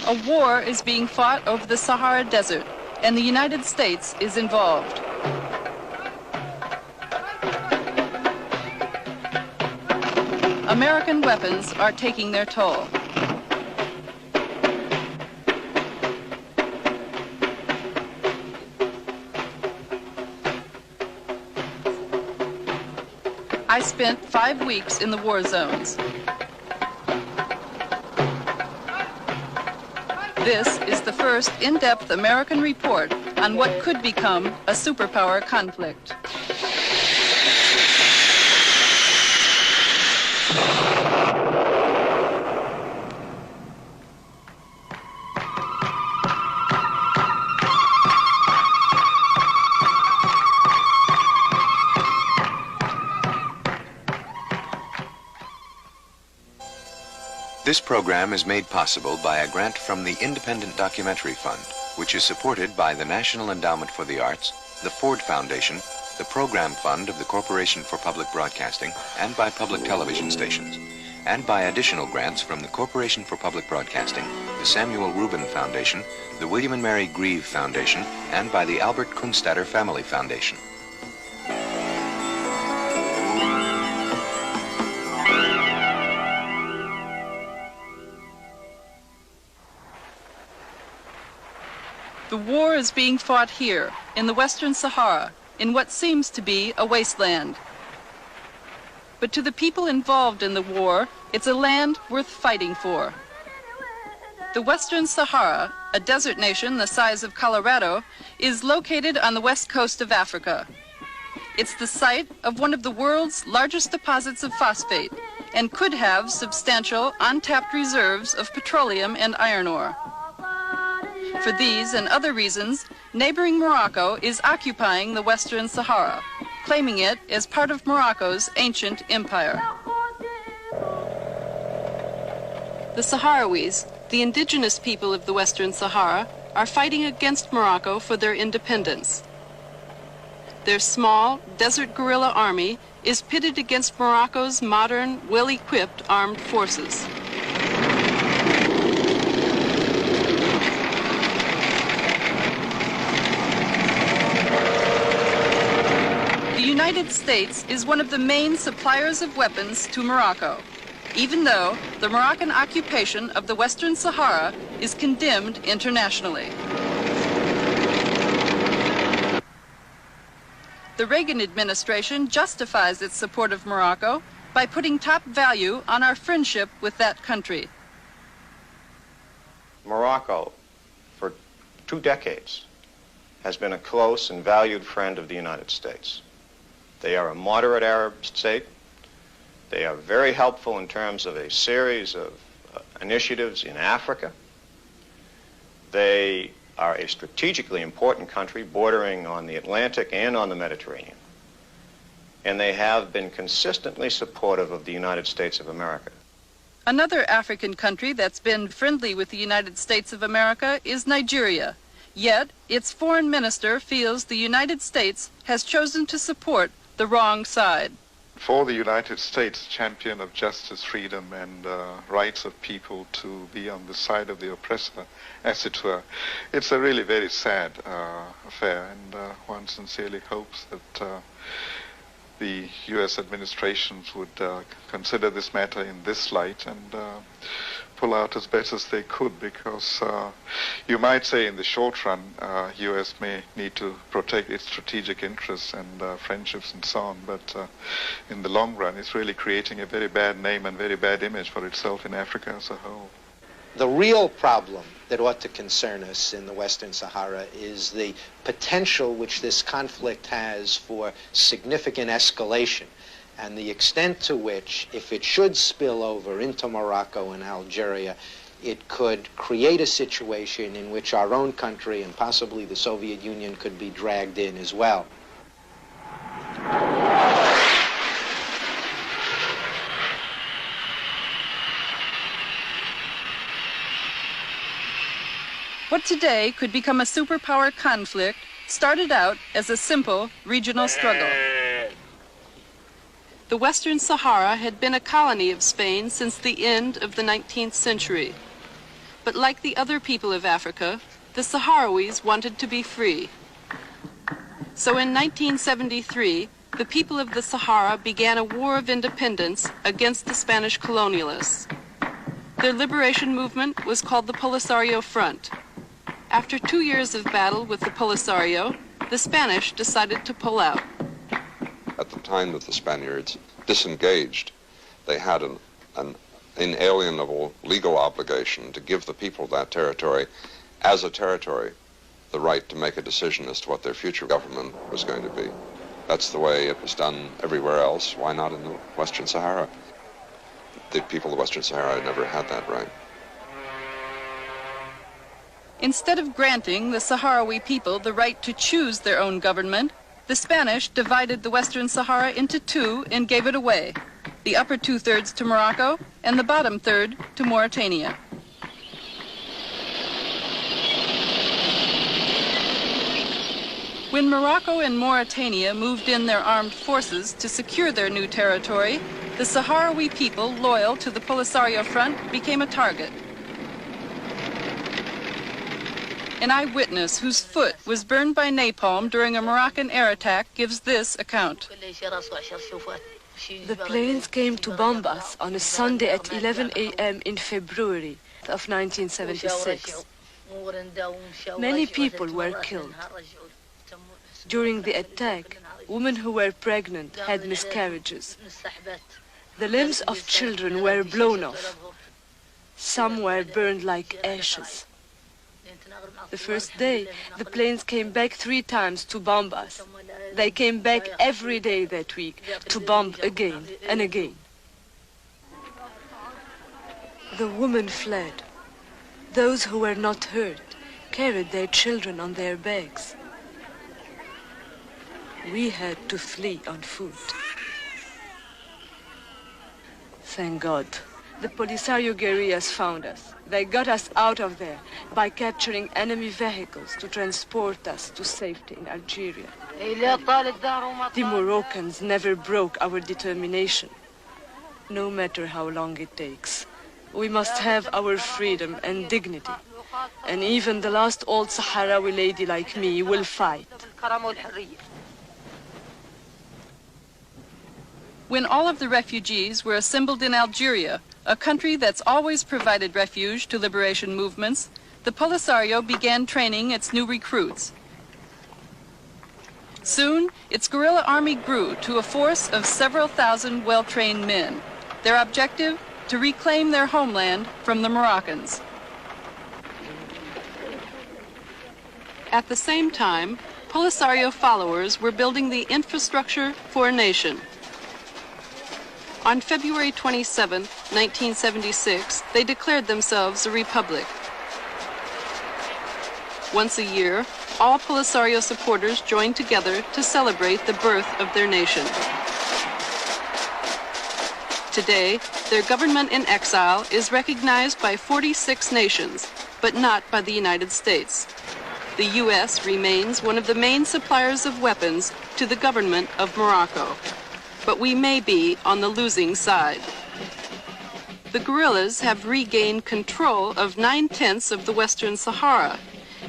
A war is being fought over the Sahara Desert, and the United States is involved. American weapons are taking their toll. I spent 5 weeks in the war zones. This is the first in-depth American report on what could become a superpower conflict. This program is made possible by a grant from the Independent Documentary Fund, which is supported by the National Endowment for the Arts, the Ford Foundation, the Program Fund of the Corporation for Public Broadcasting, and by public television stations, and by additional grants from the Corporation for Public Broadcasting, the Samuel Rubin Foundation, the William and Mary Grieve Foundation, and by the Albert Kunstadter Family Foundation. The war is being fought here, in the Western Sahara, in what seems to be a wasteland. But to the people involved in the war, it's a land worth fighting for. The Western Sahara, a desert nation the size of Colorado, is located on the west coast of Africa. It's the site of one of the world's largest deposits of phosphate and could have substantial untapped reserves of petroleum and iron ore. For these and other reasons, neighboring Morocco is occupying the Western Sahara, claiming it as part of Morocco's ancient empire. The Sahrawis, the indigenous people of the Western Sahara, are fighting against Morocco for their independence. Their small, desert guerrilla army is pitted against Morocco's modern, well-equipped armed forces. The United States is one of the main suppliers of weapons to Morocco, even though the Moroccan occupation of the Western Sahara is condemned internationally. The Reagan administration justifies its support of Morocco by putting top value on our friendship with that country. Morocco, for 2 decades, has been a close and valued friend of the United States. They are a moderate Arab state. They are very helpful in terms of a series of initiatives in Africa. They are a strategically important country bordering on the Atlantic and on the Mediterranean. And they have been consistently supportive of the United States of America. Another African country that's been friendly with the United States of America is Nigeria. Yet, its foreign minister feels the United States has chosen to support the wrong side. For the United States, champion of justice, freedom, and rights of people to be on the side of the oppressor, as it were, it's a really very sad affair, and one sincerely hopes that the U.S. administrations would consider this matter in this light and pull out as best as they could, because you might say in the short run, U.S. may need to protect its strategic interests and friendships and so on, but in the long run, it's really creating a very bad name and very bad image for itself in Africa as a whole. The real problem that ought to concern us in the Western Sahara is the potential which this conflict has for significant escalation, and the extent to which, if it should spill over into Morocco and Algeria, it could create a situation in which our own country and possibly the Soviet Union could be dragged in as well. What today could become a superpower conflict started out as a simple regional struggle. The Western Sahara had been a colony of Spain since the end of the 19th century. But like the other people of Africa, the Sahrawis wanted to be free. So in 1973, the people of the Sahara began a war of independence against the Spanish colonialists. Their liberation movement was called the Polisario Front. After 2 years of battle with the Polisario, the Spanish decided to pull out. At the time that the Spaniards disengaged, they had an inalienable legal obligation to give the people of that territory, as a territory, the right to make a decision as to what their future government was going to be. That's the way it was done everywhere else. Why not in the Western Sahara? The people of the Western Sahara had never had that right. Instead of granting the Sahrawi people the right to choose their own government, the Spanish divided the Western Sahara into two and gave it away, the upper 2/3 to Morocco and the bottom third to Mauritania. When Morocco and Mauritania moved in their armed forces to secure their new territory, the Sahrawi people loyal to the Polisario Front became a target. An eyewitness whose foot was burned by napalm during a Moroccan air attack gives this account. The planes came to bomb us on a Sunday at 11 a.m. in February of 1976. Many people were killed. During the attack, women who were pregnant had miscarriages. The limbs of children were blown off. Some were burned like ashes. The first day, the planes came back 3 times to bomb us. They came back every day that week to bomb again and again. The women fled. Those who were not hurt carried their children on their backs. We had to flee on foot. Thank God. The Polisario guerrillas found us. They got us out of there by capturing enemy vehicles to transport us to safety in Algeria. The Moroccans never broke our determination, no matter how long it takes. We must have our freedom and dignity, and even the last old Sahrawi lady like me will fight. When all of the refugees were assembled in Algeria, a country that's always provided refuge to liberation movements, the Polisario began training its new recruits. Soon, its guerrilla army grew to a force of several thousand well-trained men. Their objective, to reclaim their homeland from the Moroccans. At the same time, Polisario followers were building the infrastructure for a nation. On February 27, 1976, they declared themselves a republic. Once a year, all Polisario supporters joined together to celebrate the birth of their nation. Today, their government in exile is recognized by 46 nations, but not by the United States. The U.S. remains one of the main suppliers of weapons to the government of Morocco. But we may be on the losing side. The guerrillas have regained control of 9/10 of the Western Sahara,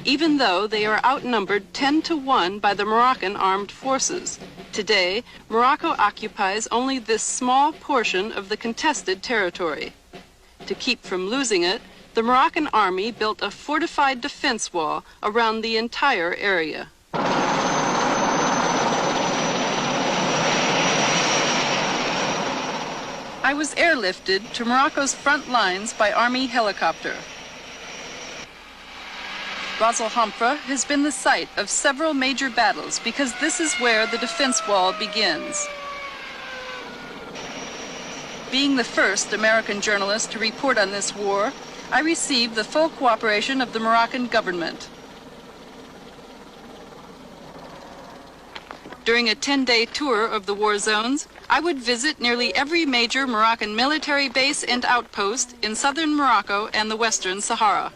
even though they are outnumbered 10-1 by the Moroccan armed forces. Today, Morocco occupies only this small portion of the contested territory. To keep from losing it, the Moroccan army built a fortified defense wall around the entire area. I was airlifted to Morocco's front lines by Army helicopter. Ras Al Hamra has been the site of several major battles because this is where the defense wall begins. Being the first American journalist to report on this war, I received the full cooperation of the Moroccan government. During a 10-day tour of the war zones, I would visit nearly every major Moroccan military base and outpost in southern Morocco and the Western Sahara.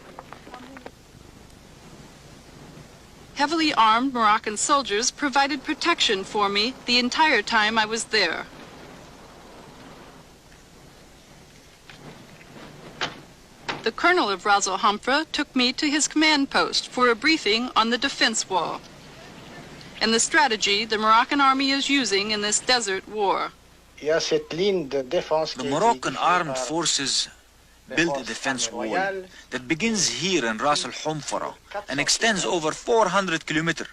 Heavily armed Moroccan soldiers provided protection for me the entire time I was there. The colonel of Ras Al Hamra took me to his command post for a briefing on the defense wall and the strategy the Moroccan army is using in this desert war. The Moroccan armed forces built a defense wall that begins here in Ras Al Hamra and extends over 400 kilometers.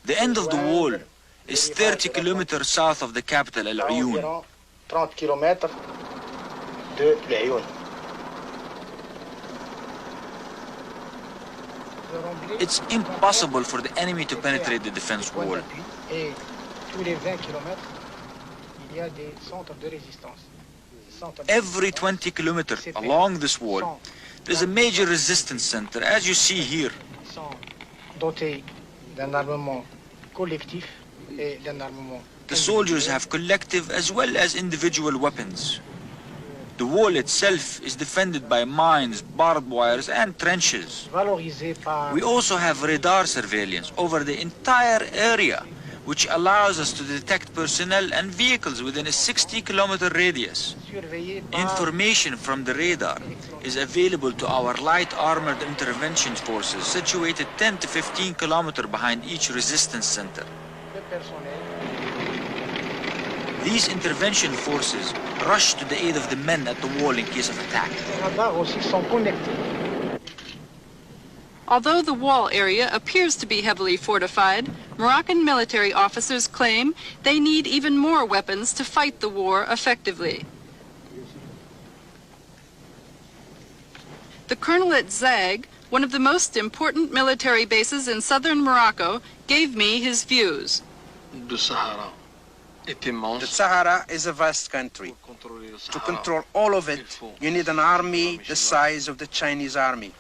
The end of the wall is 30 kilometers south of the capital, Al Ayoun. It's impossible for the enemy to penetrate the defense wall. Every 20 kilometers along this wall, there's a major resistance center, as you see here. The soldiers have collective as well as individual weapons. The wall itself is defended by mines, barbed wires, and trenches. We also have radar surveillance over the entire area, which allows us to detect personnel and vehicles within a 60-kilometer radius. Information from the radar is available to our light armored intervention forces situated 10 to 15 kilometers behind each resistance center. These intervention forces rush to the aid of the men at the wall in case of attack. Although the wall area appears to be heavily fortified, Moroccan military officers claim they need even more weapons to fight the war effectively. The colonel at Zag, one of the most important military bases in southern Morocco, gave me his views. The Sahara is a vast country. To control all of it, you need an army the size of the Chinese army.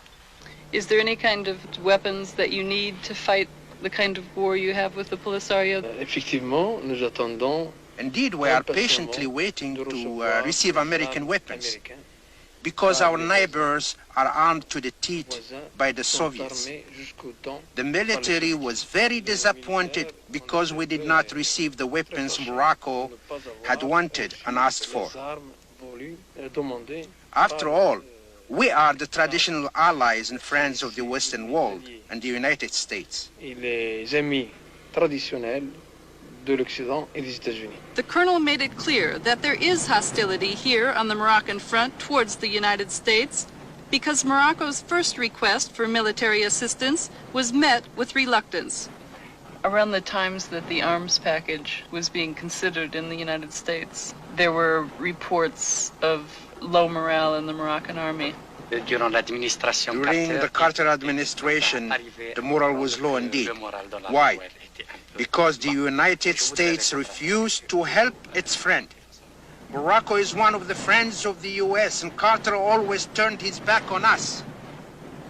Is there any kind of weapons that you need to fight the kind of war you have with the Polisario? Indeed, we are patiently waiting to receive American weapons, because our neighbors are armed to the teeth by the Soviets. The military was very disappointed because we did not receive the weapons Morocco had wanted and asked for. After all, we are the traditional allies and friends of the Western world and the United States. The colonel made it clear that there is hostility here on the Moroccan front towards the United States because Morocco's first request for military assistance was met with reluctance. Around the times that the arms package was being considered in the United States, there were reports of low morale in the Moroccan army. During the Carter administration, the morale was low indeed. Why? Because the United States refused to help its friend. Morocco is one of the friends of the US, and Carter always turned his back on us.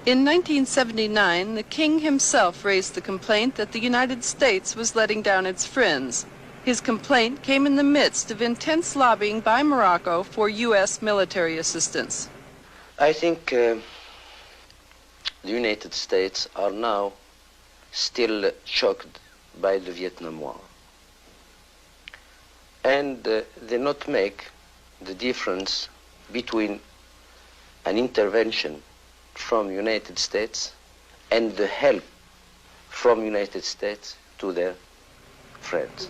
In 1979, the king himself raised the complaint that the United States was letting down its friends. His complaint came in the midst of intense lobbying by Morocco for US military assistance. I think the United States are now still shocked by the Vietnam War. And they not make the difference between an intervention from United States and the help from United States to their friends.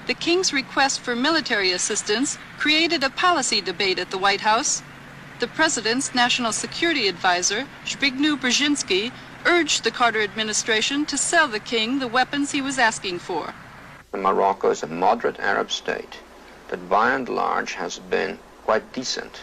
The king's request for military assistance created a policy debate at the White House. The president's national security advisor, Zbigniew Brzezinski, urged the Carter administration to sell the king the weapons he was asking for. Morocco is a moderate Arab state that by and large has been quite decent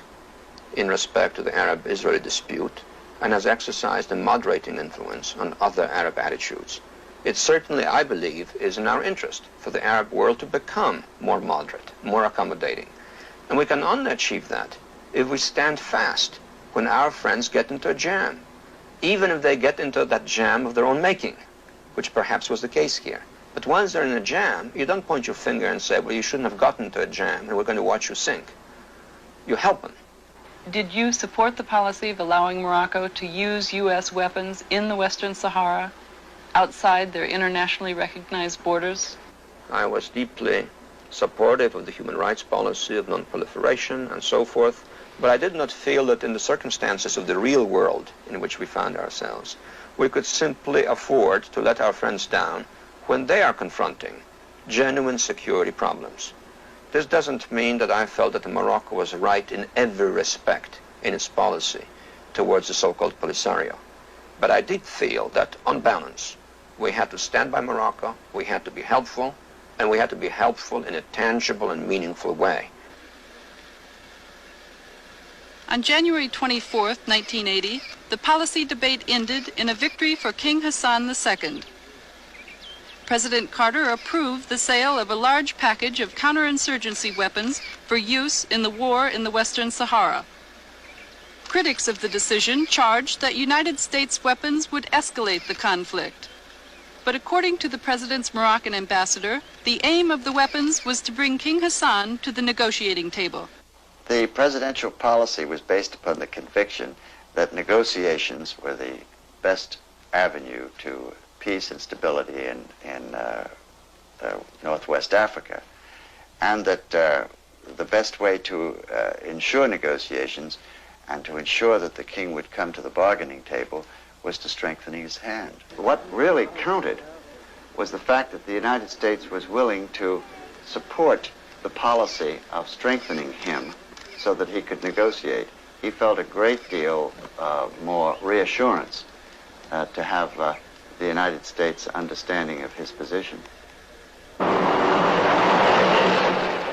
in respect to the Arab-Israeli dispute and has exercised a moderating influence on other Arab attitudes. It certainly, I believe, is in our interest for the Arab world to become more moderate, more accommodating. And we can only achieve that if we stand fast when our friends get into a jam, even if they get into that jam of their own making, which perhaps was the case here. But once they're in a jam, you don't point your finger and say, well, you shouldn't have gotten into a jam and we're going to watch you sink. You help them. Did you support the policy of allowing Morocco to use U.S. weapons in the Western Sahara outside their internationally recognized borders? I was deeply supportive of the human rights policy of non-proliferation and so forth. But I did not feel that in the circumstances of the real world in which we found ourselves, we could simply afford to let our friends down when they are confronting genuine security problems. This doesn't mean that I felt that Morocco was right in every respect in its policy towards the so-called Polisario. But I did feel that, on balance, we had to stand by Morocco, we had to be helpful, and we had to be helpful in a tangible and meaningful way. On January 24, 1980, the policy debate ended in a victory for King Hassan II. President Carter approved the sale of a large package of counterinsurgency weapons for use in the war in the Western Sahara. Critics of the decision charged that United States weapons would escalate the conflict. But according to the President's Moroccan ambassador, the aim of the weapons was to bring King Hassan to the negotiating table. The presidential policy was based upon the conviction that negotiations were the best avenue to peace and stability in Northwest Africa, and that the best way to ensure negotiations and to ensure that the king would come to the bargaining table was to strengthen his hand. What really counted was the fact that the United States was willing to support the policy of strengthening him so that he could negotiate. He felt a great deal more reassurance to have the United States understanding of his position.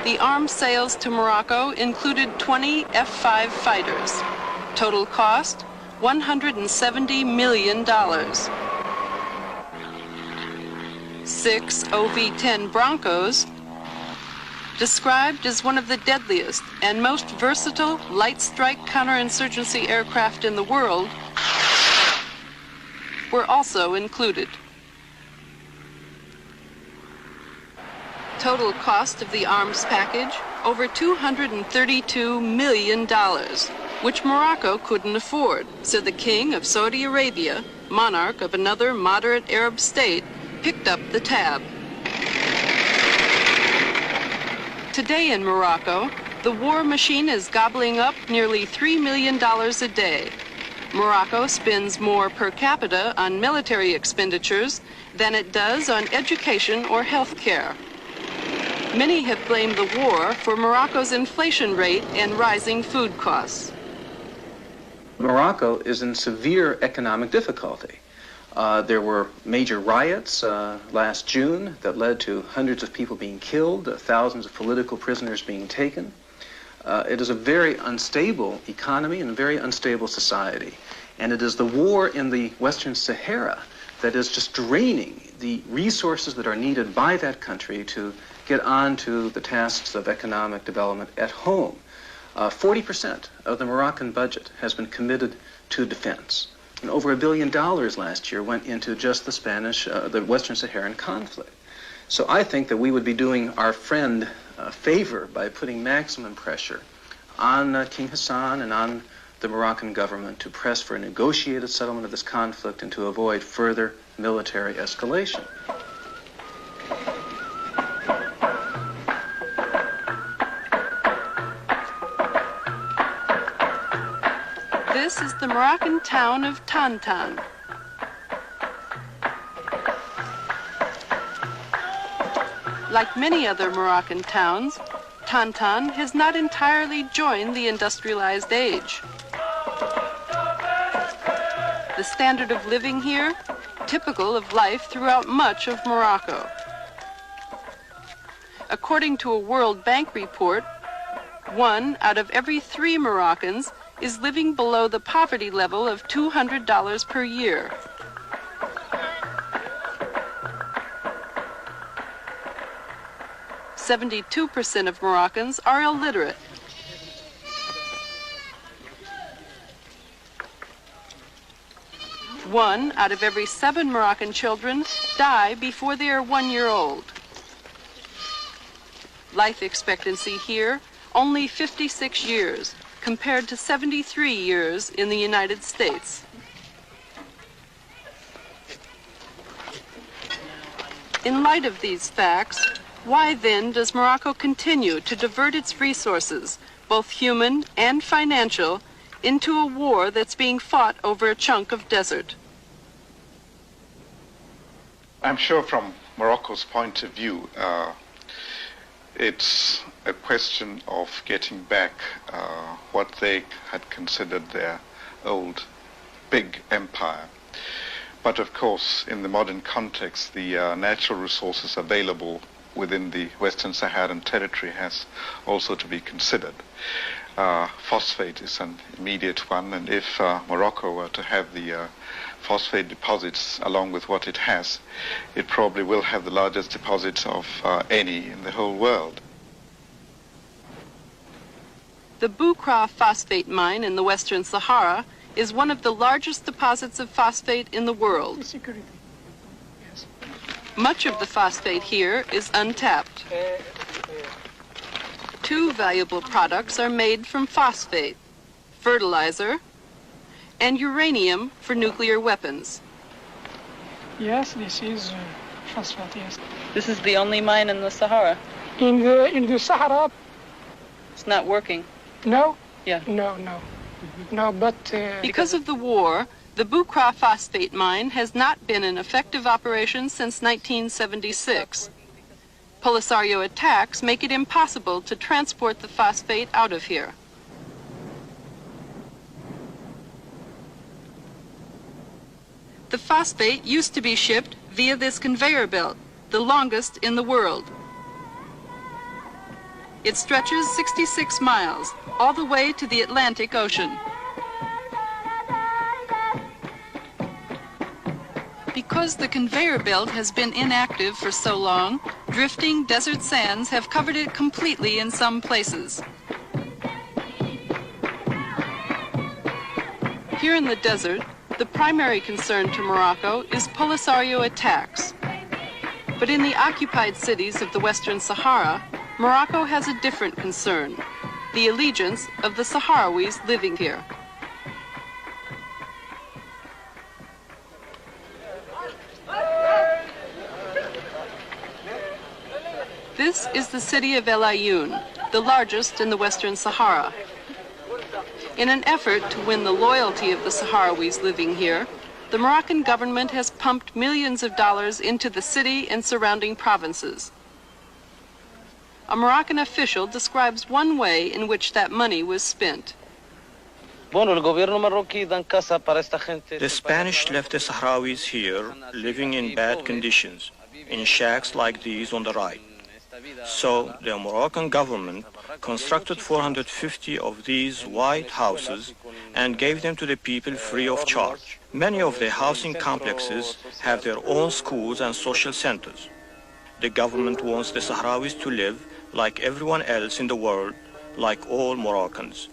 The arms sales to Morocco included 20 F-5 fighters. Total cost, $170 million. 6 OV-10 Broncos, described as one of the deadliest and most versatile light strike counterinsurgency aircraft in the world, were also included. Total cost of the arms package, over $232 million, which Morocco couldn't afford, so the King of Saudi Arabia, monarch of another moderate Arab state, picked up the tab. Today in Morocco, the war machine is gobbling up nearly $3 million a day. Morocco spends more per capita on military expenditures than it does on education or health care. Many have blamed the war for Morocco's inflation rate and rising food costs. Morocco is in severe economic difficulty. There were major riots last June that led to hundreds of people being killed, thousands of political prisoners being taken. It is a very unstable economy and a very unstable society. And it is the war in the Western Sahara that is just draining the resources that are needed by that country to get on to the tasks of economic development at home. 40% of the Moroccan budget has been committed to defense. And over $1 billion last year went into just the Western Saharan conflict. So I think that we would be doing our friend a favor by putting maximum pressure on King Hassan and on the Moroccan government to press for a negotiated settlement of this conflict and to avoid further military escalation. This is the Moroccan town of Tantan. Like many other Moroccan towns, Tantan has not entirely joined the industrialized age. The standard of living here, typical of life throughout much of Morocco. According to a World Bank report, 1 out of every 3 Moroccans is living below the poverty level of $200 per year. (72% of Moroccans are illiterate. One out of every 7 Moroccan children die before they are 1 year old. Life expectancy here, only 56 years, compared to 73 years in the United States. In light of these facts, why then does Morocco continue to divert its resources both human and financial, into a war that's being fought over a chunk of desert. I'm sure from Morocco's point of view, it's a question of getting back what they had considered their old big empire. But of course, in the modern context, the natural resources available within the Western Saharan territory has also to be considered. Phosphate is an immediate one, and if Morocco were to have the phosphate deposits along with what it has, it probably will have the largest deposits of any in the whole world. The Boukra phosphate mine in the Western Sahara is one of the largest deposits of phosphate in the world. Much of the phosphate here is untapped. Two valuable products are made from phosphate: fertilizer and uranium for nuclear weapons. Yes, this is phosphate, yes. This is the only mine in the Sahara. In the Sahara? It's not working. No? Yeah. No, but... Because of the war, the Boukra phosphate mine has not been in effective operation since 1976. Polisario attacks make it impossible to transport the phosphate out of here. The phosphate used to be shipped via this conveyor belt, the longest in the world. It stretches 66 miles, all the way to the Atlantic Ocean. Because the conveyor belt has been inactive for so long, drifting desert sands have covered it completely in some places. Here in the desert, the primary concern to Morocco is Polisario attacks. But in the occupied cities of the Western Sahara, Morocco has a different concern: the allegiance of the Sahrawis living here. This is the city of El Ayoun, the largest in the Western Sahara. In an effort to win the loyalty of the Sahrawis living here, the Moroccan government has pumped millions of dollars into the city and surrounding provinces. A Moroccan official describes one way in which that money was spent. The Spanish left the Sahrawis here living in bad conditions, in shacks like these on the right. So the Moroccan government constructed 450 of these white houses and gave them to the people free of charge. Many of the housing complexes have their own schools and social centers. The government wants the Sahrawis to live like everyone else in the world, like all Moroccans.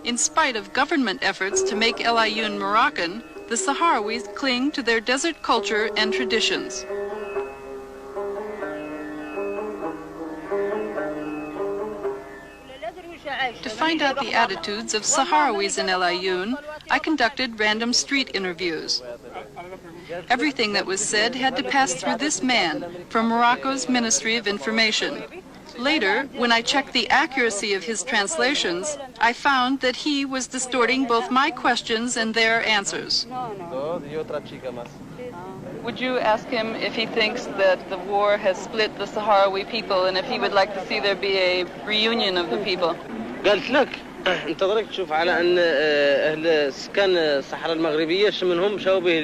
In spite of government efforts to make El Ayoun Moroccan, the Sahrawis cling to their desert culture and traditions. To find out the attitudes of Sahrawis in El Ayoun, I conducted random street interviews. Everything that was said had to pass through this man from Morocco's Ministry of Information. Later, when I checked the accuracy of his translations, I found that he was distorting both my questions and their answers. Would you ask him if he thinks that the war has split the Sahrawi people and if he would like to see there be a reunion of the people? قالت لك انت ضرك تشوف على ان اهل سكان الصحراء المغربيه منهم شبه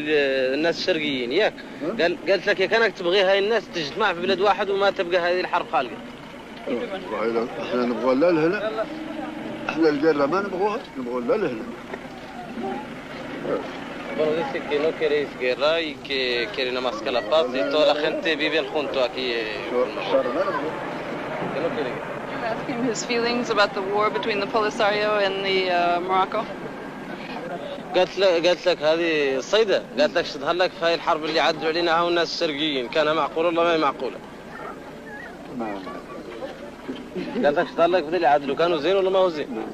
الناس الشرقيين ياك قالت لك يا كانك تبغي هاي الناس تجتمع في بلد واحد وما تبقى هذه الحرب خالقه احنا نبغى لا لهنا احنا الجره ما نبغوها نبغى لا لهنا Bueno, dice que no queréis guerra y que quieren nada más que la paz y toda la gente vive junto aquí. Que no quiere guerra. Ask him his feelings about the war between the Polisario and the Morocco. قالت لك هذه الصيدة قالت لك تظهر لك في هاي الحرب اللي عدوا علينا هاو الناس الشرقيين كانها معقولة ولا ما هي معقولة؟ قالت لك تظهر لك بدل اللي عدلوا كانوا زين ولا ما هو زين؟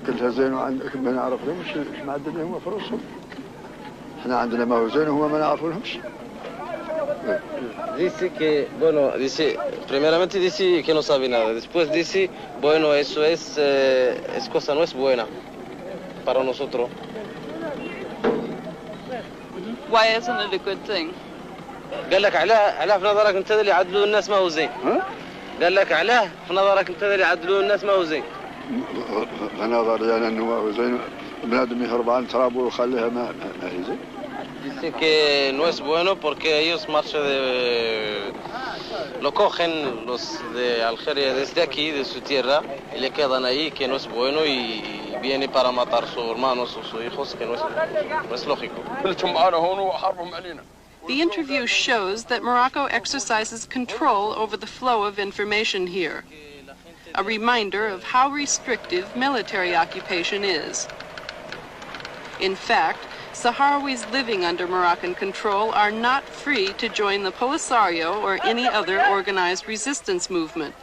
كلها زين وعندك ما نعرف لهمش ما عندنا هم فلوسهم. احنا عندنا ما هو زين وهم ما نعرف لهمش. Dice que, bueno, dice, primeramente dice que no sabe nada. Después dice, bueno, eso es cosa no es buena para nosotros. Why isn't it a good thing? قال لك علاه في نظرك انت اللي يعدلوا الناس ما هو زين. قال لك علاه في نظرك انت اللي يعدلوا الناس ما هو زين. نظري انا انه ما هو زين بنادم يهرب عن ترابه ويخليها ما هي زين. Dice que no es bueno porque ellos marchan lo cogen los de Algeria desde aquí, de su tierra, y le quedan ahí, que no es bueno, y viene para matar a sus hermanos o sus hijos, que no es lógico. The interview shows that Morocco exercises control over the flow of information here, a reminder of how restrictive military occupation is. In fact, Sahrawis living under Moroccan control are not free to join the Polisario or any other organized resistance movement.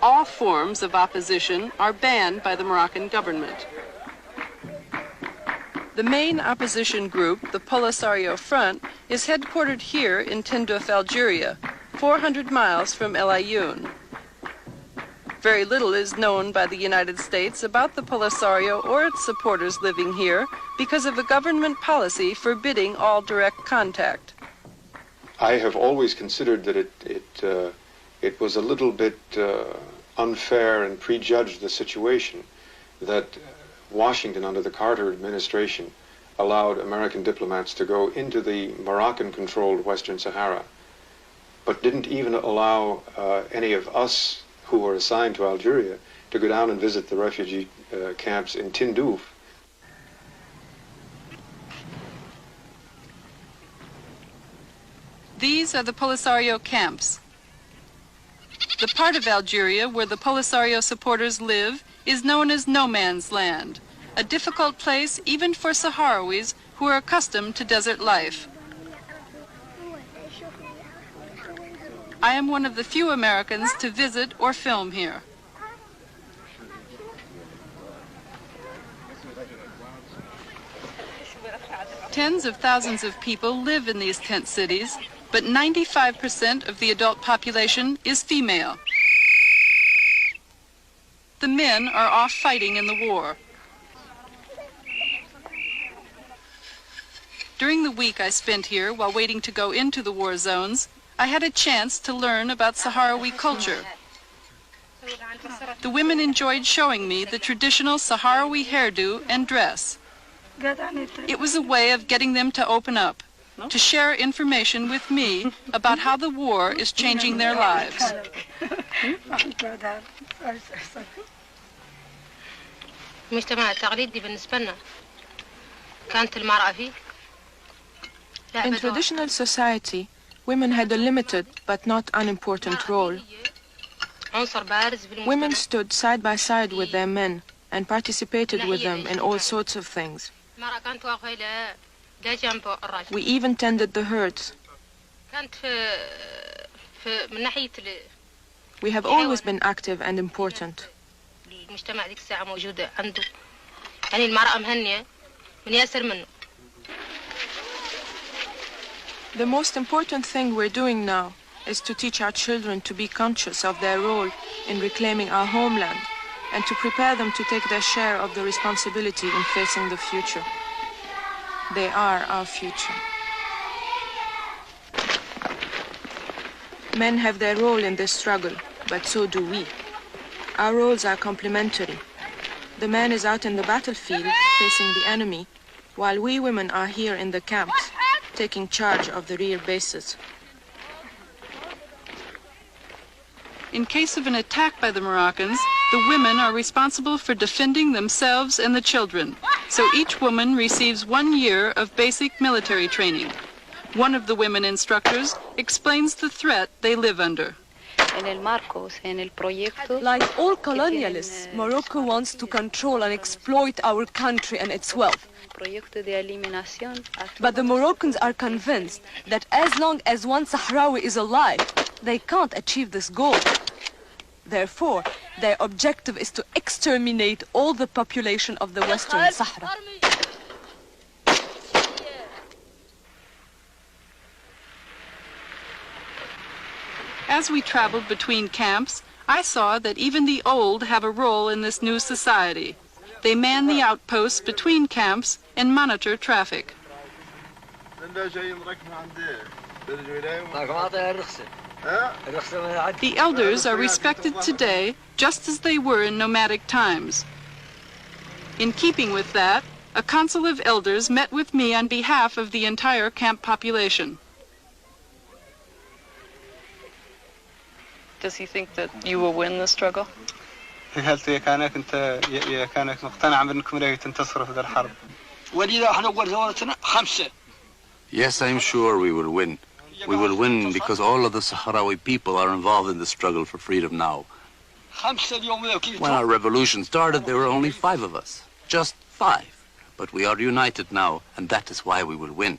All forms of opposition are banned by the Moroccan government. The main opposition group, the Polisario Front, is headquartered here in Tindouf, Algeria, 400 miles from El Ayoun. Very little is known by the United States about the Polisario or its supporters living here because of a government policy forbidding all direct contact. I have always considered that it was a little bit unfair and prejudged the situation that Washington under the Carter administration allowed American diplomats to go into the Moroccan-controlled Western Sahara, but didn't even allow any of us who were assigned to Algeria to go down and visit the refugee camps in Tindouf. These are the Polisario camps. The part of Algeria where the Polisario supporters live is known as no man's land, a difficult place even for Sahrawis who are accustomed to desert life. I am one of the few Americans to visit or film here. Tens of thousands of people live in these tent cities, but 95% of the adult population is female. The men are off fighting in the war. During the week I spent here while waiting to go into the war zones, I had a chance to learn about Sahrawi culture. The women enjoyed showing me the traditional Sahrawi hairdo and dress. It was a way of getting them to open up, to share information with me about how the war is changing their lives. المجتمع التقليدي بالنسبة لنا كانت المرأة فيه. In traditional society, women had a limited but not unimportant role. Women stood side by side with their men and participated with them in all sorts of things. We even tended the herds. We have always been active and important. The most important thing we're doing now is to teach our children to be conscious of their role in reclaiming our homeland and to prepare them to take their share of the responsibility in facing the future. They are our future. Men have their role in this struggle, but so do we. Our roles are complementary. The man is out in the battlefield facing the enemy, while we women are here in the camps, taking charge of the rear bases. In case of an attack by the Moroccans, the women are responsible for defending themselves and the children, so each woman receives 1 year of basic military training. One of the women instructors explains the threat they live under. Like all colonialists, Morocco wants to control and exploit our country and its wealth. But the Moroccans are convinced that as long as one Sahrawi is alive, they can't achieve this goal. Therefore, their objective is to exterminate all the population of the Western Sahara. as we traveled between camps, I saw that even the old have a role in this new society. They man the outposts between camps and monitor traffic. The elders are respected today just as they were in nomadic times. In keeping with that, a council of elders met with me on behalf of the entire camp population. Does he think that you will win the struggle? Yes, I'm sure we will win. We will win because all of the Sahrawi people are involved in the struggle for freedom now. When our revolution started, there were only 5 of us. Just 5. But we are united now, and that is why we will win.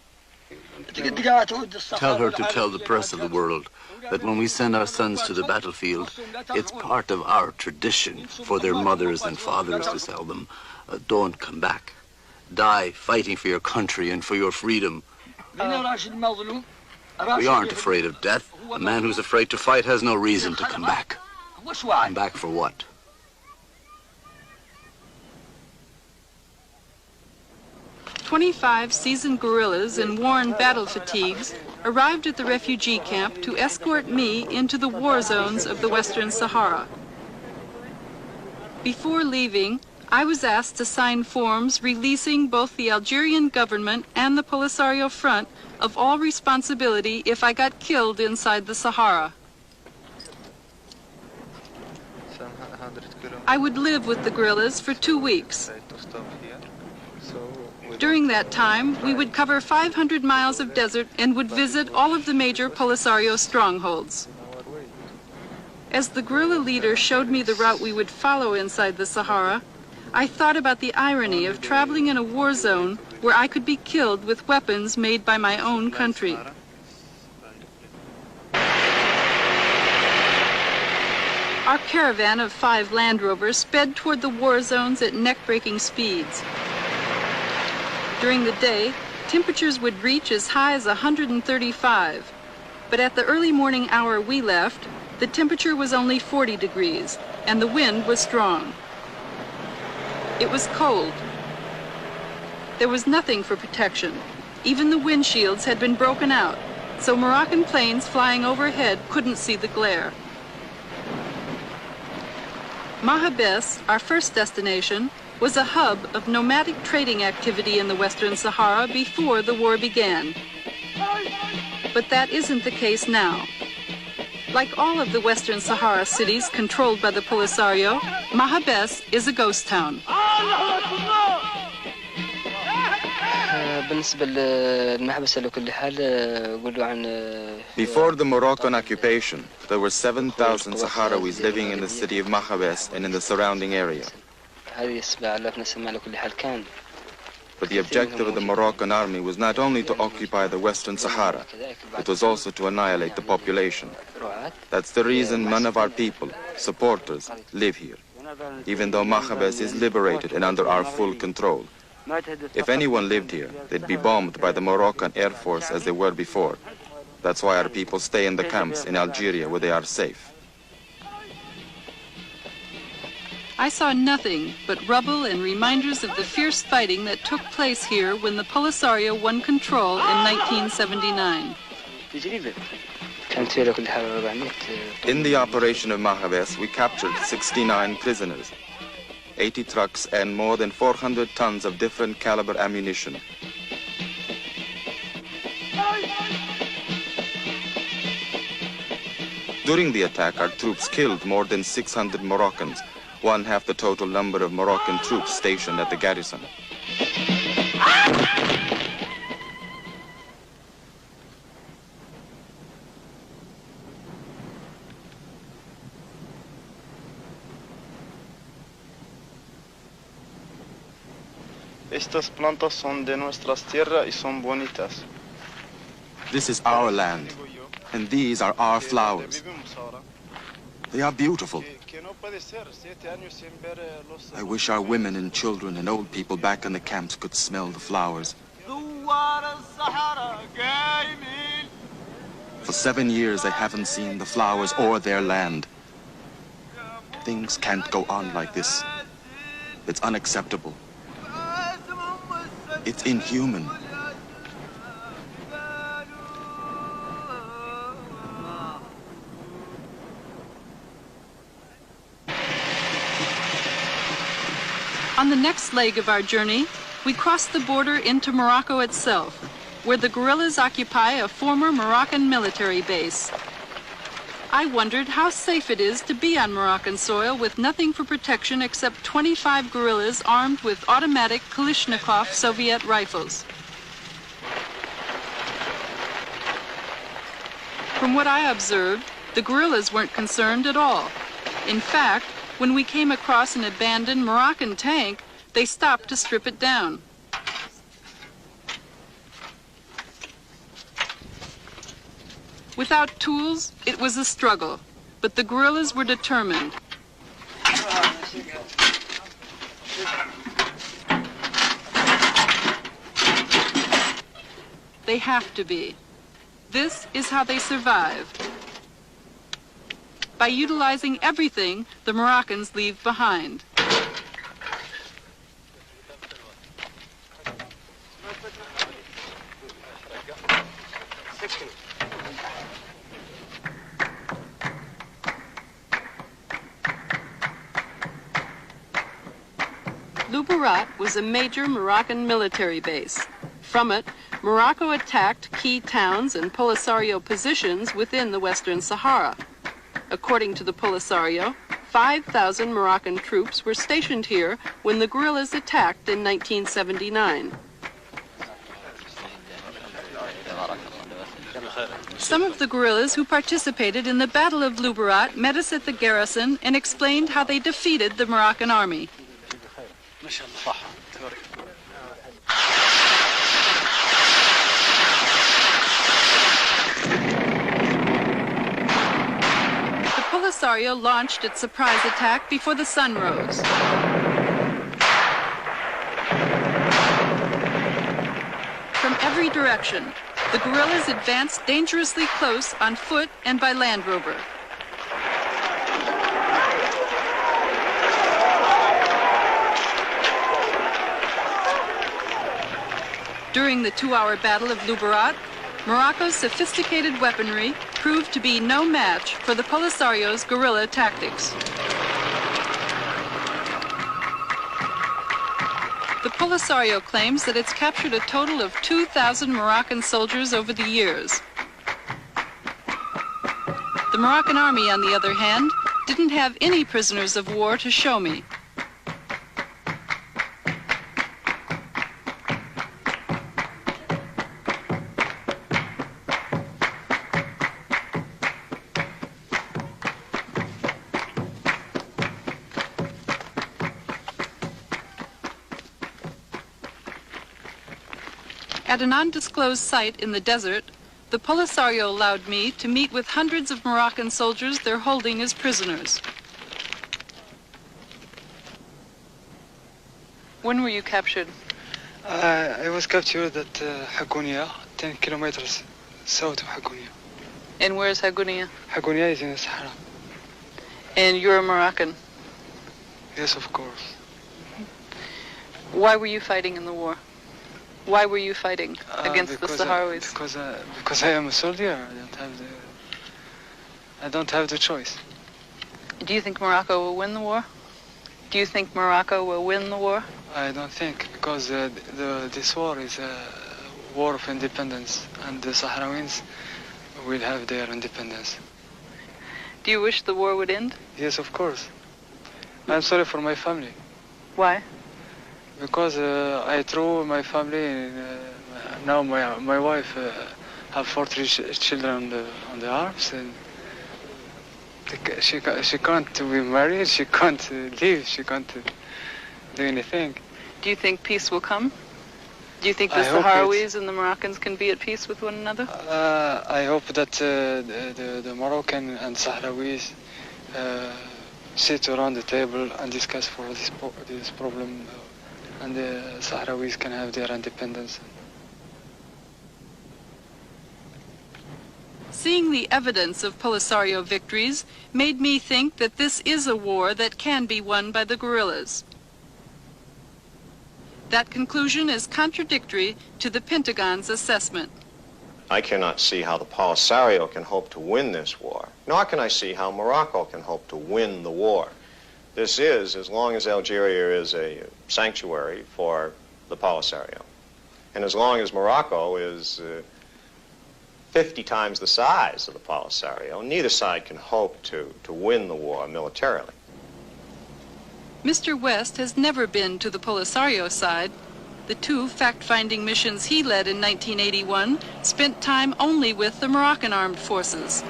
Tell her to tell the press of the world that when we send our sons to the battlefield, it's part of our tradition for their mothers and fathers to tell them, don't come back. Die fighting for your country and for your freedom. We aren't afraid of death. A man who's afraid to fight has no reason to come back. Come back for what? 25 seasoned guerrillas in worn battle fatigues arrived at the refugee camp to escort me into the war zones of the Western Sahara. Before leaving, I was asked to sign forms releasing both the Algerian government and the Polisario Front of all responsibility if I got killed inside the Sahara. I would live with the guerrillas for 2 weeks. During that time, we would cover 500 miles of desert and would visit all of the major Polisario strongholds. As the guerrilla leader showed me the route we would follow inside the Sahara, I thought about the irony of traveling in a war zone where I could be killed with weapons made by my own country. Our caravan of 5 Land Rovers sped toward the war zones at neck-breaking speeds. During the day, temperatures would reach as high as 135, but at the early morning hour we left, the temperature was only 40 degrees, and the wind was strong. It was cold. There was nothing for protection. Even the windshields had been broken out, so Moroccan planes flying overhead couldn't see the glare. Mahabes, our first destination, was a hub of nomadic trading activity in the Western Sahara before the war began. But that isn't the case now. Like all of the Western Sahara cities controlled by the Polisario, Mahabes is a ghost town. Before the Moroccan occupation, there were 7,000 Sahrawis living in the city of Mahabes and in the surrounding area. But the objective of the Moroccan army was not only to occupy the Western Sahara, it was also to annihilate the population. That's the reason none of our people, supporters, live here, even though Mahabes is liberated and under our full control. If anyone lived here, they'd be bombed by the Moroccan Air Force as they were before. That's why our people stay in the camps in Algeria where they are safe. I saw nothing but rubble and reminders of the fierce fighting that took place here when the Polisario won control in 1979. In the operation of Mahabes, we captured 69 prisoners, 80 trucks, and more than 400 tons of different caliber ammunition. During the attack, our troops killed more than 600 Moroccans, 1/2 the total number of Moroccan troops stationed at the garrison. Estas plantas son de nuestras tierras y son bonitas. This is our land, and these are our flowers. They are beautiful. I wish our women and children and old people back in the camps could smell the flowers. For 7 years, they haven't seen the flowers or their land. Things can't go on like this. It's unacceptable. It's inhuman. On the next leg of our journey, we cross the border into Morocco itself, where the guerrillas occupy a former Moroccan military base. I wondered how safe it is to be on Moroccan soil with nothing for protection except 25 guerrillas armed with automatic Kalashnikov Soviet rifles. From what I observed, the guerrillas weren't concerned at all. In fact, when we came across an abandoned Moroccan tank, they stopped to strip it down. Without tools, it was a struggle, but the guerrillas were determined. They have to be. This is how they survive. By utilizing everything the Moroccans leave behind. Luberat was a major Moroccan military base. From it, Morocco attacked key towns and Polisario positions within the Western Sahara. According to the Polisario, 5,000 Moroccan troops were stationed here when the guerrillas attacked in 1979. Some of the guerrillas who participated in the Battle of Luberat met us at the garrison and explained how they defeated the Moroccan army. The Polisario launched its surprise attack before the sun rose. From every direction, the guerrillas advanced dangerously close on foot and by Land Rover. During the 2-hour Battle of Luberat, Morocco's sophisticated weaponry proved to be no match for the Polisario's guerrilla tactics. The Polisario claims that it's captured a total of 2,000 Moroccan soldiers over the years. The Moroccan army, on the other hand, didn't have any prisoners of war to show me. At an undisclosed site in the desert, the Polisario allowed me to meet with hundreds of Moroccan soldiers they're holding as prisoners. When were you captured? I was captured at Hagunia, 10 kilometers south of Hagunia. And where's Hagunia? Hagunia is in the Sahara. And you're a Moroccan? Yes, of course. Why were you fighting in the war? Why were you fighting against the Sahrawis? Because I am a soldier. I don't have the choice. Do you think Morocco will win the war? Do you think Morocco will win the war? I don't think, because this war is a war of independence, and the Sahrawis will have their independence. Do you wish the war would end? Yes, of course. I'm sorry for my family. Why? Because I threw my family, now my wife have 40 children on the arms, and she can't be married, she can't live, she can't do anything. Do you think peace will come? Do you think the Sahrawis and the Moroccans can be at peace with one another? I hope that the Moroccan and Sahrawis sit around the table and discuss for this problem, and the Sahrawis can have their independence. Seeing the evidence of Polisario victories made me think that this is a war that can be won by the guerrillas. That conclusion is contradictory to the Pentagon's assessment. I cannot see how the Polisario can hope to win this war, nor can I see how Morocco can hope to win the war. This is, as long as Algeria is a sanctuary for the Polisario, and as long as Morocco is 50 times the size of the Polisario, neither side can hope to win the war militarily. Mr. West has never been to the Polisario side. The two fact-finding missions he led in 1981 spent time only with the Moroccan armed forces.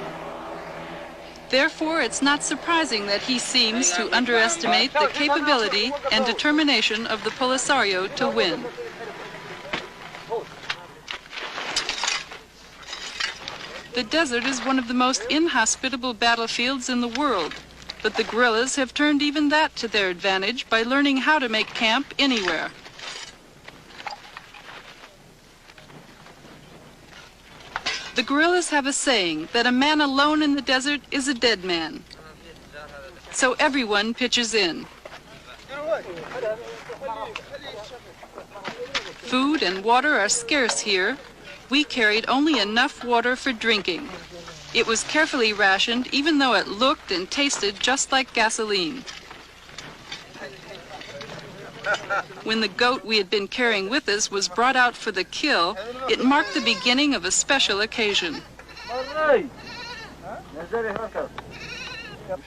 Therefore, it's not surprising that he seems to underestimate the capability and determination of the Polisario to win. The desert is one of the most inhospitable battlefields in the world, but the guerrillas have turned even that to their advantage by learning how to make camp anywhere. The guerrillas have a saying that a man alone in the desert is a dead man. So everyone pitches in. Food and water are scarce here. We carried only enough water for drinking. It was carefully rationed, even though it looked and tasted just like gasoline. When the goat we had been carrying with us was brought out for the kill, it marked the beginning of a special occasion.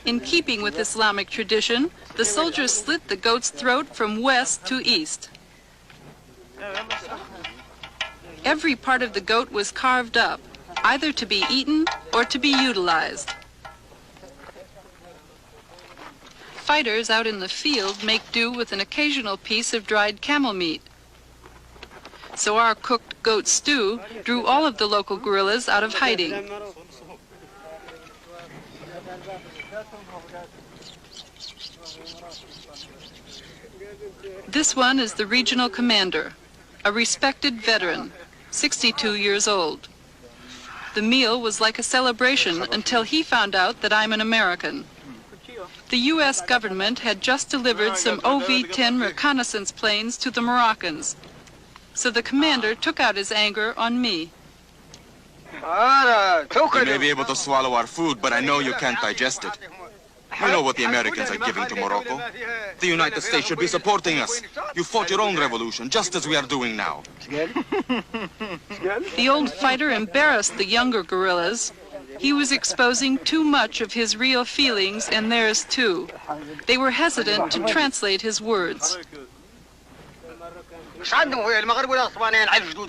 In keeping with Islamic tradition, the soldiers slit the goat's throat from west to east. Every part of the goat was carved up, either to be eaten or to be utilized. Fighters out in the field make do with an occasional piece of dried camel meat. So our cooked goat stew drew all of the local guerrillas out of hiding. This one is the regional commander, a respected veteran, 62 years old. The meal was like a celebration until he found out that I'm an American. The U.S. government had just delivered some OV-10 reconnaissance planes to the Moroccans, so the commander took out his anger on me. You may be able to swallow our food, but I know you can't digest it. You know what the Americans are giving to Morocco. The United States should be supporting us. You fought your own revolution, just as we are doing now. The old fighter embarrassed the younger guerrillas. He was exposing too much of his real feelings and theirs too. They were hesitant to translate his words.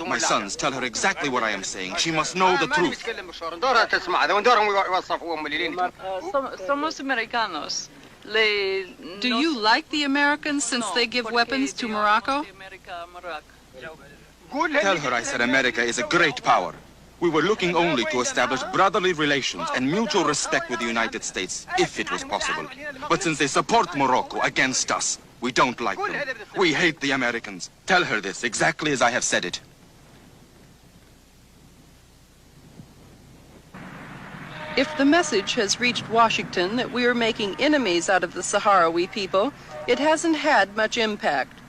My sons, tell her exactly what I am saying. She must know the truth. Somos americanos. Do you like the Americans since they give weapons to Morocco? Tell her I said America is a great power. We were looking only to establish brotherly relations and mutual respect with the United States, if it was possible. But since they support Morocco against us, we don't like them. We hate the Americans. Tell her this exactly as I have said it. If the message has reached Washington that we are making enemies out of the Sahrawi people, it hasn't had much impact.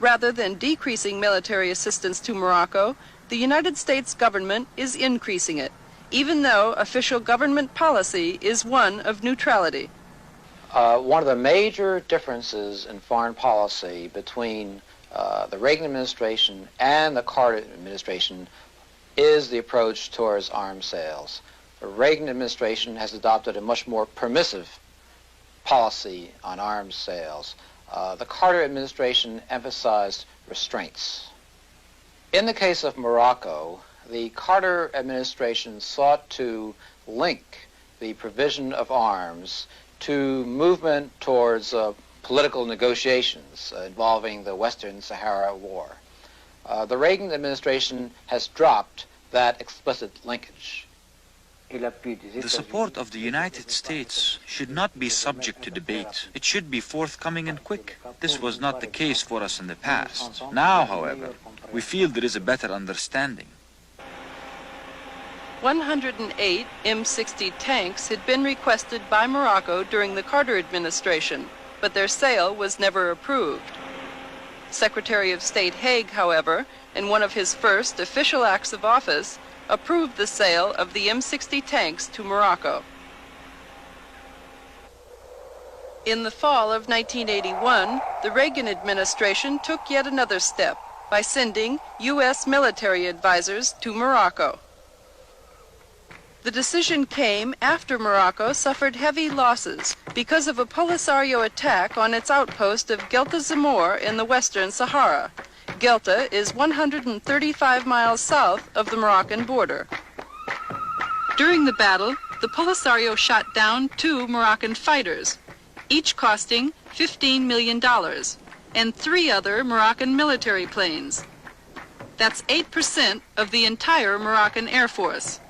Rather than decreasing military assistance to Morocco, the United States government is increasing it, even though official government policy is one of neutrality. One of the major differences in foreign policy between the Reagan administration and the Carter administration is the approach towards arms sales. The Reagan administration has adopted a much more permissive policy on arms sales. The Carter administration emphasized restraints. In the case of Morocco, the Carter administration sought to link the provision of arms to movement towards political negotiations involving the Western Sahara War. The Reagan administration has dropped that explicit linkage. The support of the United States should not be subject to debate. It should be forthcoming and quick. This was not the case for us in the past. Now, however, we feel there is a better understanding. 108 M60 tanks had been requested by Morocco during the Carter administration, but their sale was never approved. Secretary of State Haig, however, in one of his first official acts of office, approved the sale of the M60 tanks to Morocco. In the fall of 1981, the Reagan administration took yet another step by sending U.S. military advisors to Morocco. The decision came after Morocco suffered heavy losses because of a Polisario attack on its outpost of Guelta Zamor in the Western Sahara. Guelta is 135 miles south of the Moroccan border. During the battle, the Polisario shot down 2 Moroccan fighters, each costing $15 million, and 3 other Moroccan military planes. That's 8% of the entire Moroccan Air Force.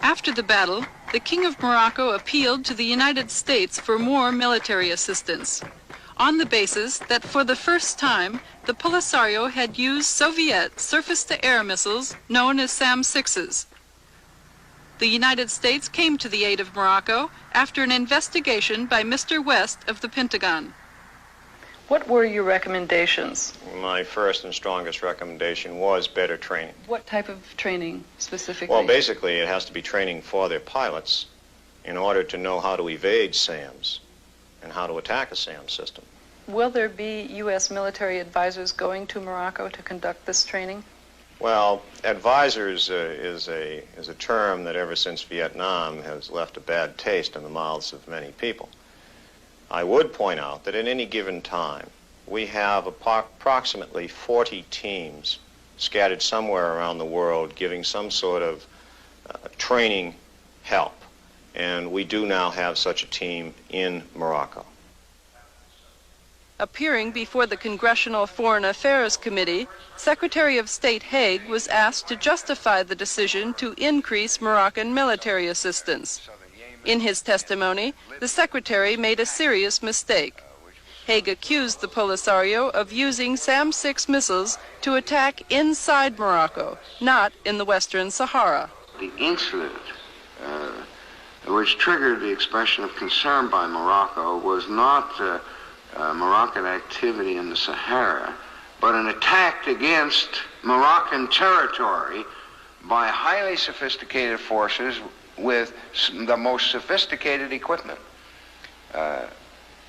After the battle, the King of Morocco appealed to the United States for more military assistance, on the basis that for the first time, the Polisario had used Soviet surface-to-air missiles known as SAM-6s. The United States came to the aid of Morocco after an investigation by Mr. West of the Pentagon. What were your recommendations? My first and strongest recommendation was better training. What type of training specifically? Well, basically, it has to be training for their pilots in order to know how to evade SAMs and how to attack a SAM system. Will there be U.S. military advisors going to Morocco to conduct this training? Well, advisors is a term that ever since Vietnam has left a bad taste in the mouths of many people. I would point out that at any given time, we have approximately 40 teams scattered somewhere around the world giving some sort of training help. And we do now have such a team in Morocco. Appearing before the Congressional Foreign Affairs Committee, Secretary of State Haig was asked to justify the decision to increase Moroccan military assistance. In his testimony, the Secretary made a serious mistake. Haig accused the Polisario of using SAM-6 missiles to attack inside Morocco, not in the Western Sahara. The incident which triggered the expression of concern by Morocco was not Moroccan activity in the Sahara, but an attack against Moroccan territory by highly sophisticated forces with the most sophisticated equipment.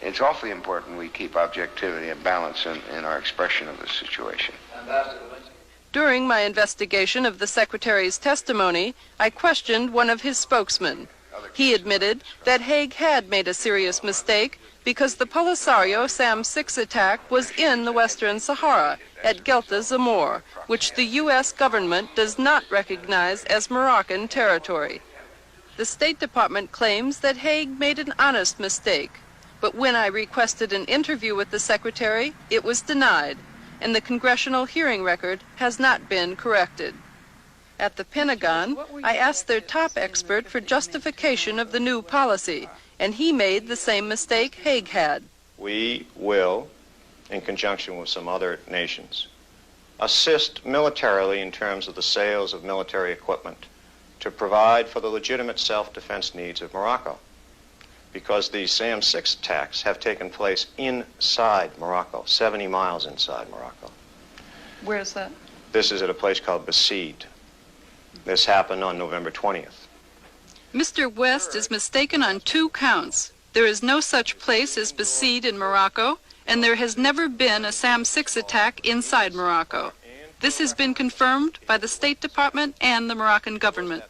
It's awfully important we keep objectivity and balance in our expression of the situation. During my investigation of the Secretary's testimony, I questioned one of his spokesmen. He admitted that Haig had made a serious mistake because the Polisario SAM-6 attack was in the Western Sahara at Guelta Zamor, which the U.S. government does not recognize as Moroccan territory. The State Department claims that Haig made an honest mistake, but when I requested an interview with the Secretary, it was denied, and the congressional hearing record has not been corrected. At the Pentagon, I asked their top expert for justification of the new policy, and he made the same mistake Haig had. We will, in conjunction with some other nations, assist militarily in terms of the sales of military equipment to provide for the legitimate self-defense needs of Morocco, because these SAM-6 attacks have taken place inside Morocco, 70 miles inside Morocco. Where is that? This is at a place called Basied. This happened on November 20th. Mr. West is mistaken on 2 counts. There is no such place as Basied in Morocco, and there has never been a SAM-6 attack inside Morocco. This has been confirmed by the State Department and the Moroccan government.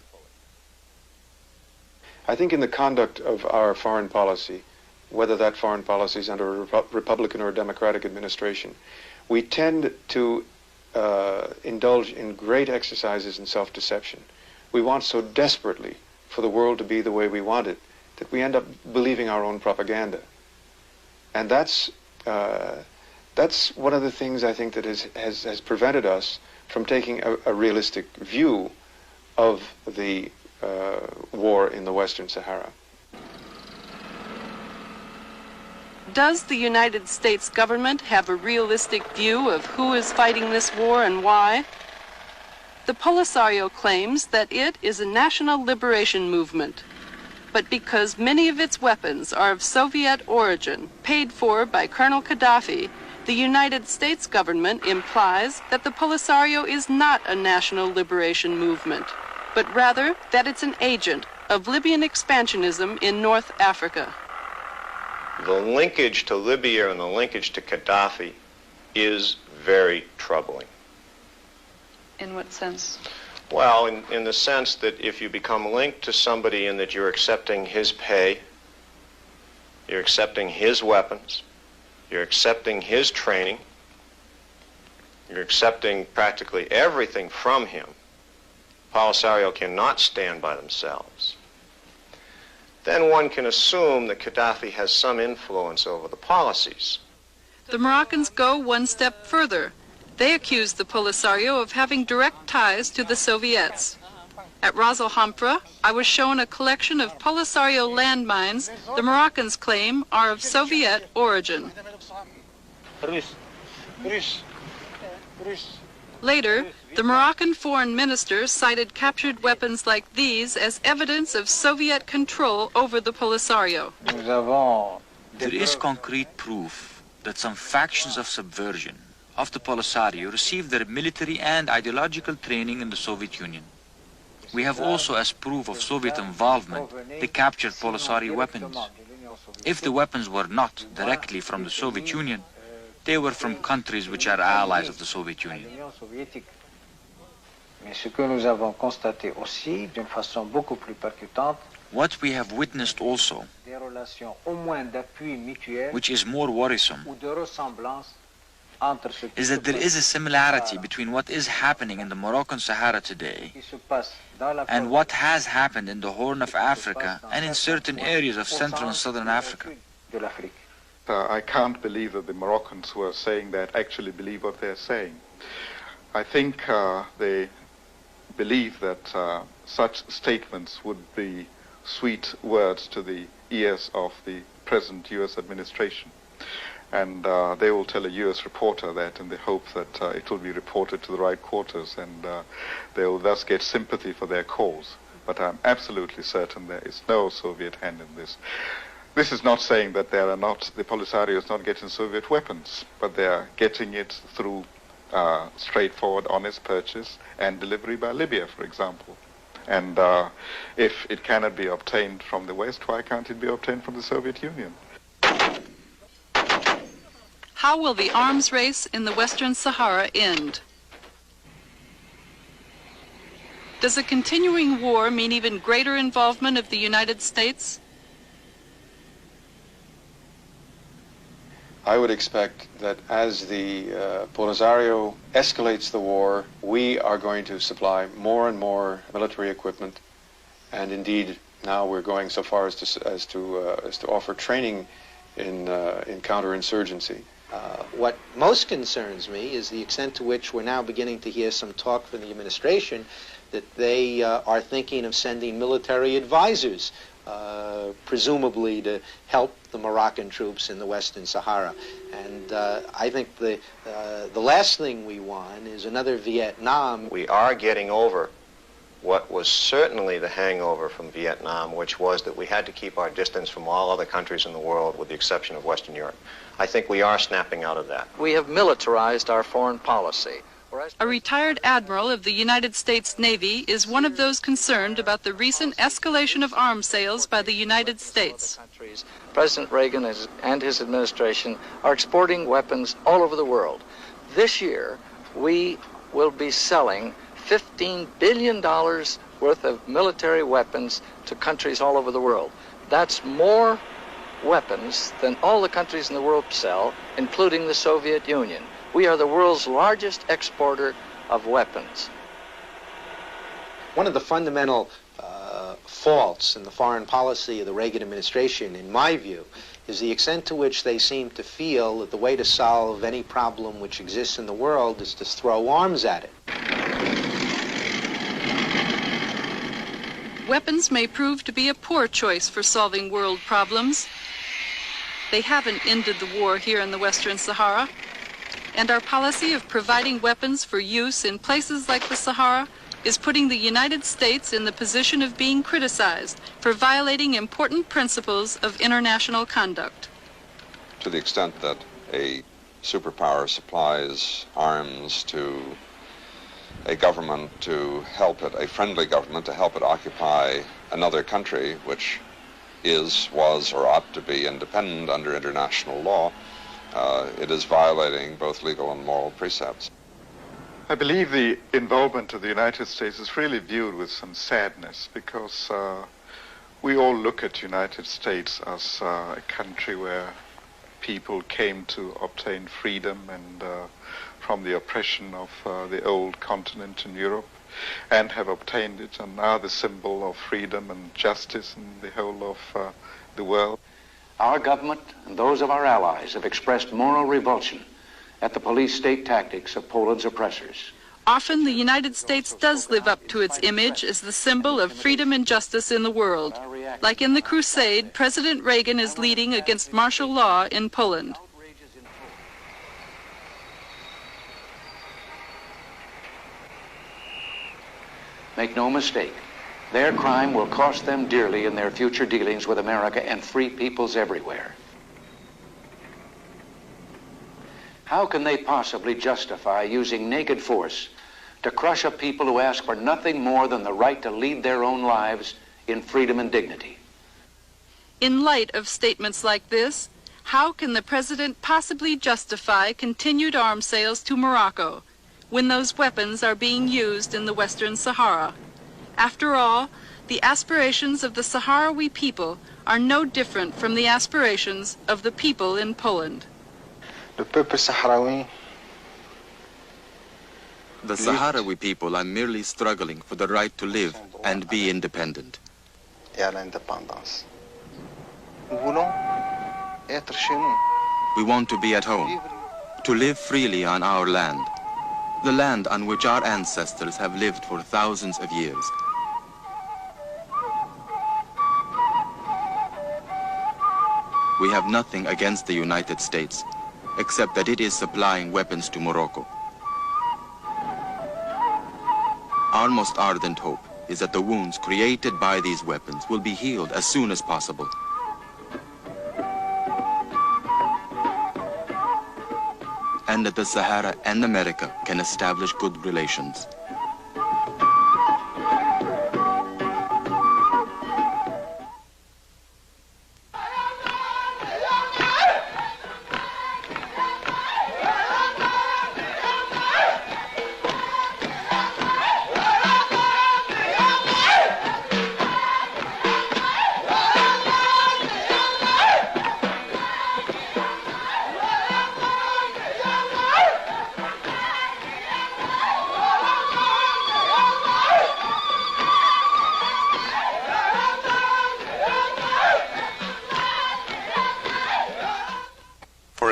I think in the conduct of our foreign policy, whether that foreign policy is under a Republican or a Democratic administration, we tend to indulge in great exercises in self-deception. We want so desperately for the world to be the way we want it that we end up believing our own propaganda. And that's one of the things I think that has prevented us from taking a realistic view of the war in the Western Sahara. Does the United States government have a realistic view of who is fighting this war and why? The Polisario claims that it is a national liberation movement, but because many of its weapons are of Soviet origin, paid for by Colonel Gaddafi, the United States government implies that the Polisario is not a national liberation movement, but rather that it's an agent of Libyan expansionism in North Africa. The linkage to Libya and the linkage to Gaddafi is very troubling. In what sense? Well, in the sense that if you become linked to somebody in that you're accepting his pay, you're accepting his weapons, you're accepting his training, you're accepting practically everything from him, Polisario cannot stand by themselves. Then one can assume that Gaddafi has some influence over the policies. The Moroccans go one step further. They accuse the Polisario of having direct ties to the Soviets. At Ras Al Hamra, I was shown a collection of Polisario landmines the Moroccans claim are of Soviet origin. Later, the Moroccan foreign minister cited captured weapons like these as evidence of Soviet control over the Polisario. There is concrete proof that some factions of subversion of the Polisario received their military and ideological training in the Soviet Union. We have also, as proof of Soviet involvement, the captured Polisario weapons. If the weapons were not directly from the Soviet Union, they were from countries which are allies of the Soviet Union. What we have witnessed also, which is more worrisome, is that there is a similarity between what is happening in the Moroccan Sahara today and what has happened in the Horn of Africa and in certain areas of Central and Southern Africa. I can't believe that the Moroccans who are saying that actually believe what they're saying. I think they believe that such statements would be sweet words to the ears of the present U.S. administration. And they will tell a U.S. reporter that in the hope that it will be reported to the right quarters, and they will thus get sympathy for their cause. But I'm absolutely certain there is no Soviet hand in this. This is not saying that there are not, the Polisario is not getting Soviet weapons, but they are getting it through straightforward, honest purchase and delivery by Libya, for example. And if it cannot be obtained from the West, why can't it be obtained from the Soviet Union? How will the arms race in the Western Sahara end? Does a continuing war mean even greater involvement of the United States? I would expect that as the Polisario escalates the war, we are going to supply more and more military equipment, and indeed now we're going so far as to offer training in counterinsurgency. What most concerns me is the extent to which we're now beginning to hear some talk from the administration that they are thinking of sending military advisors, presumably to help the Moroccan troops in the Western Sahara. And I think the last thing we want is another Vietnam. We are getting over what was certainly the hangover from Vietnam, which was that we had to keep our distance from all other countries in the world with the exception of Western Europe. I think we are snapping out of that. We have militarized our foreign policy. A retired admiral of the United States Navy is one of those concerned about the recent escalation of arms sales by the United States. President Reagan and his administration are exporting weapons all over the world. This year, we will be selling $15 billion worth of military weapons to countries all over the world. That's more weapons than all the countries in the world sell, including the Soviet Union. We are the world's largest exporter of weapons. One of the fundamental faults in the foreign policy of the Reagan administration, in my view, is the extent to which they seem to feel that the way to solve any problem which exists in the world is to throw arms at it. Weapons may prove to be a poor choice for solving world problems. They haven't ended the war here in the Western Sahara. And our policy of providing weapons for use in places like the Sahara is putting the United States in the position of being criticized for violating important principles of international conduct. To the extent that a superpower supplies arms to a government to help it, a friendly government to help it occupy another country which is, was, or ought to be independent under international law, it is violating both legal and moral precepts. I believe the involvement of the United States is really viewed with some sadness because we all look at the United States as a country where people came to obtain freedom and from the oppression of the old continent in Europe and have obtained it and are the symbol of freedom and justice in the whole of the world. Our government and those of our allies have expressed moral revulsion at the police state tactics of Poland's oppressors. Often the United States does live up to its image as the symbol of freedom and justice in the world. Like in the crusade President Reagan is leading against martial law in Poland. Make no mistake, their crime will cost them dearly in their future dealings with America and free peoples everywhere. How can they possibly justify using naked force to crush a people who ask for nothing more than the right to lead their own lives in freedom and dignity? In light of statements like this, how can the President possibly justify continued arms sales to Morocco when those weapons are being used in the Western Sahara? After all, the aspirations of the Sahrawi people are no different from the aspirations of the people in Poland. The Sahrawi people are merely struggling for the right to live and be independent. We want to be at home, to live freely on our land, the land on which our ancestors have lived for thousands of years. We have nothing against the United States, except that it is supplying weapons to Morocco. Our most ardent hope is that the wounds created by these weapons will be healed as soon as possible. And that the Sahara and America can establish good relations.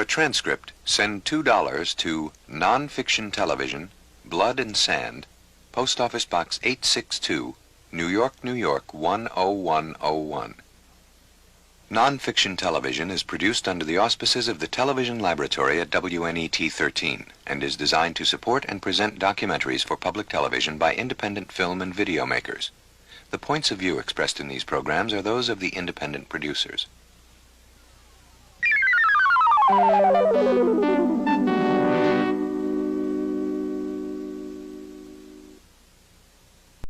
Transcript, send $2 to Non-Fiction Television, Blood and Sand, Post Office Box 862, New York, New York 10101. Non-Fiction Television is produced under the auspices of the Television Laboratory at WNET 13 and is designed to support and present documentaries for public television by independent film and video makers. The points of view expressed in these programs are those of the independent producers.